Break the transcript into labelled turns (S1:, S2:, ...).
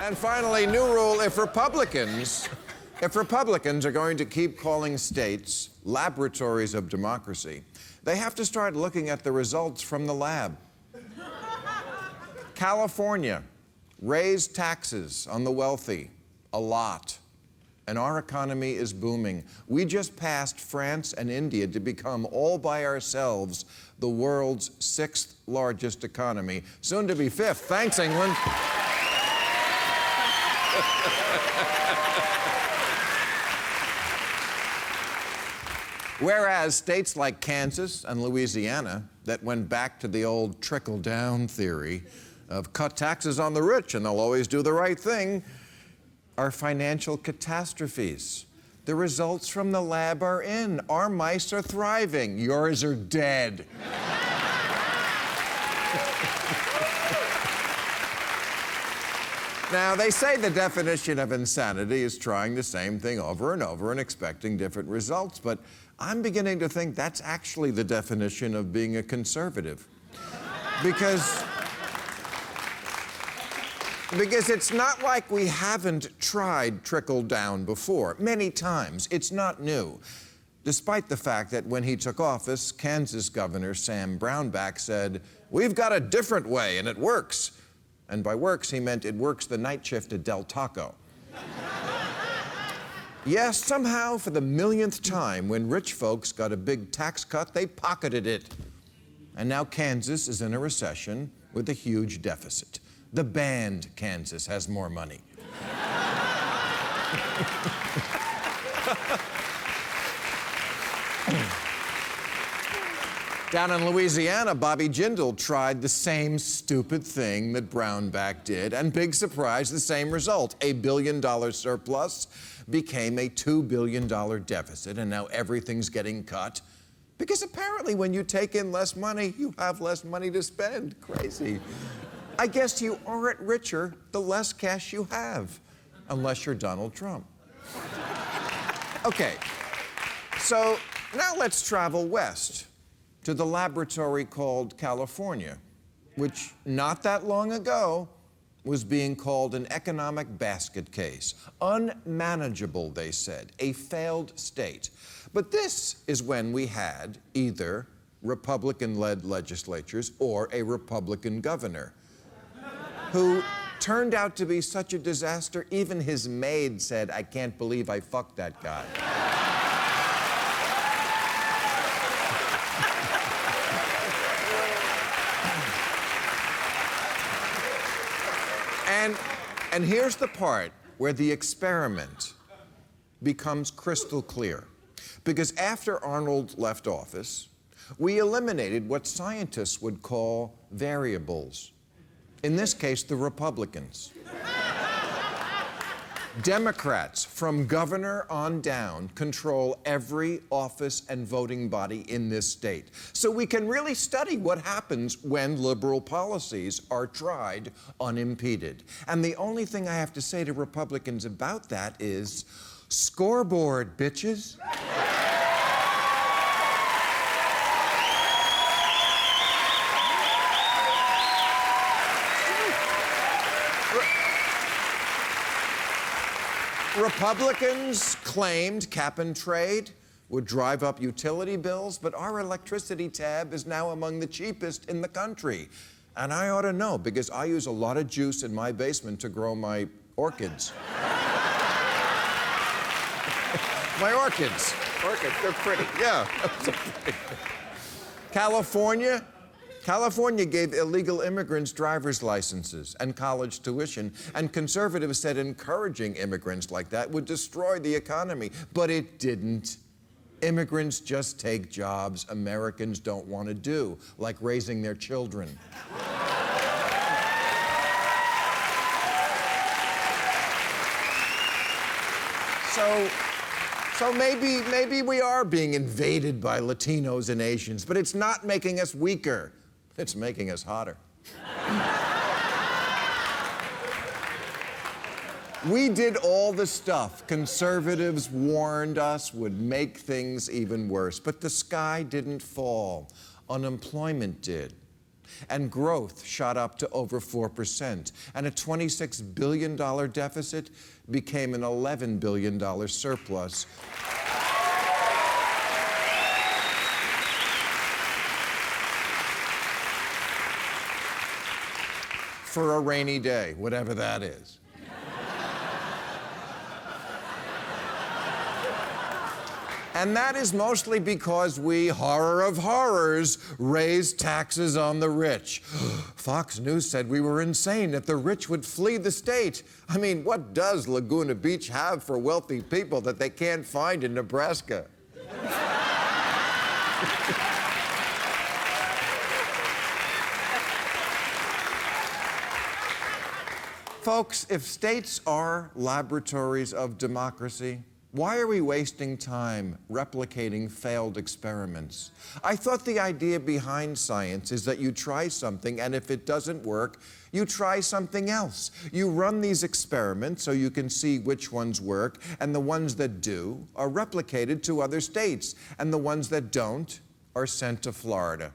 S1: And finally, new rule, if Republicans are going to keep calling states laboratories of democracy, they have to start looking at the results from the lab. California raised taxes on the wealthy a lot, and our economy is booming. We just passed France and India to become, all by ourselves, the world's 6th largest economy, soon to be 5th. Thanks, England. Whereas states like Kansas and Louisiana, that went back to the old trickle-down theory of cut taxes on the rich and they'll always do the right thing, are financial catastrophes. The results from the lab are in. Our mice are thriving. Yours are dead. Now, they say the definition of insanity is trying the same thing over and over and expecting different results, but I'm beginning to think that's actually the definition of being a conservative. Because it's not like we haven't tried trickle-down before. Many times. It's not new. Despite the fact that when he took office, Kansas Governor Sam Brownback said, "We've got a different way, and it works." And by works, he meant it works the night shift at Del Taco. Yes, somehow, for the millionth time, when rich folks got a big tax cut, they pocketed it. And now Kansas is in a recession with a huge deficit. The band Kansas has more money. Down in Louisiana, Bobby Jindal tried the same stupid thing that Brownback did, and big surprise, the same result. A $1 billion surplus became a $2 billion deficit, and now everything's getting cut. Because apparently when you take in less money, you have less money to spend. Crazy. I guess you aren't richer the less cash you have, unless you're Donald Trump. Okay, so now let's travel west to the laboratory called California, which not that long ago was being called an economic basket case. Unmanageable, they said, a failed state. But this is when we had either Republican-led legislatures or a Republican governor who turned out to be such a disaster, even his maid said, "I can't believe I fucked that guy." And here's the part where the experiment becomes crystal clear. Because after Arnold left office, we eliminated what scientists would call variables. In this case, the Republicans. Democrats, from governor on down, control every office and voting body in this state. So we can really study what happens when liberal policies are tried unimpeded. And the only thing I have to say to Republicans about that is, scoreboard, bitches. Republicans claimed cap and trade would drive up utility bills, but our electricity tab is now among the cheapest in the country. And I ought to know, because I use a lot of juice in my basement to grow my orchids. My orchids. Orchids, they're pretty. Yeah. California gave illegal immigrants driver's licenses and college tuition, and conservatives said encouraging immigrants like that would destroy the economy, but it didn't. Immigrants just take jobs Americans don't want to do, like raising their children. So maybe we are being invaded by Latinos and Asians, but it's not making us weaker. It's making us hotter. We did all the stuff conservatives warned us would make things even worse, but the sky didn't fall. Unemployment did. and growth shot up to over 4%, and a $26 billion deficit became an $11 billion surplus. For a rainy day, whatever that is. And that is mostly because we, horror of horrors, raised taxes on the rich. Fox News said we were insane, that the rich would flee the state. I mean, what does Laguna Beach have for wealthy people that they can't find in Nebraska? Folks, if states are laboratories of democracy, why are we wasting time replicating failed experiments? I thought the idea behind science is that you try something, and if it doesn't work, you try something else. You run these experiments so you can see which ones work, and the ones that do are replicated to other states, and the ones that don't are sent to Florida.